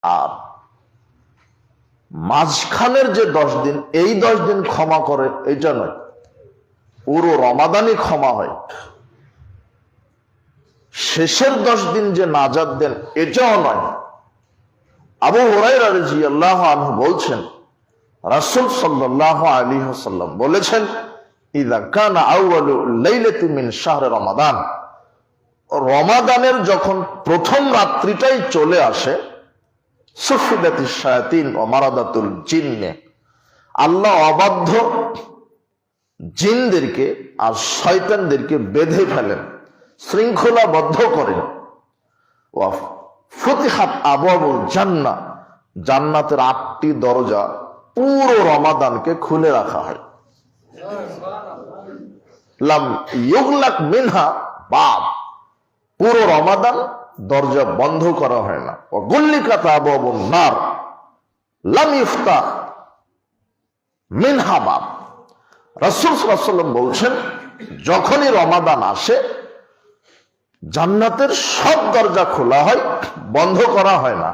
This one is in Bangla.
আর মাঝখানের যে 10 দিন, এই 10 দিন ক্ষমা করে এটা নয়, পুরো রমাদানই ক্ষমা হয়। শেষের 10 দিন যে নাজাত দেন এটাও নয়। আবু হুরায়রা রাদিয়াল্লাহু আনহু বলছেন, রাসূল সাল্লাল্লাহু আলাইহি ওয়াসাল্লাম বলেছেন, ইযা কানা আউয়ালু লাইলাতি মিন শাহরি রমাদান, রমাদানের যখন প্রথম রাত্রিটাই চলে আসে, সুফিদাতিশ শায়াতিন ওয়া মারাদাতুল জিন্নে, আল্লাহ অবাধ্য জিনদেরকে আর শয়তানদেরকে বেঁধে ফেলেন, শৃঙ্খলাবদ্ধ করেন। ওয়া ফুতিহাত আবওয়াবুল জান্নাহ, জান্নাতের 8টি দরজা পুরো রমাদানকে খুলে রাখা হয়। লাম ইউগলাক মিনহা বাব, পুরো রমাদান দরজা বন্ধ করা হয় না। ওয়া গুল্লিকাত আবওয়াবুন নার লাম ইফতাহ মিনহা বাব। রাসূল সাল্লাল্লাহু আলাইহি ওয়াসাল্লাম বলছেন, যখনই রমাদান আসে জান্নাতের সব দরজা খোলা হয়, বন্ধ করা হয় না।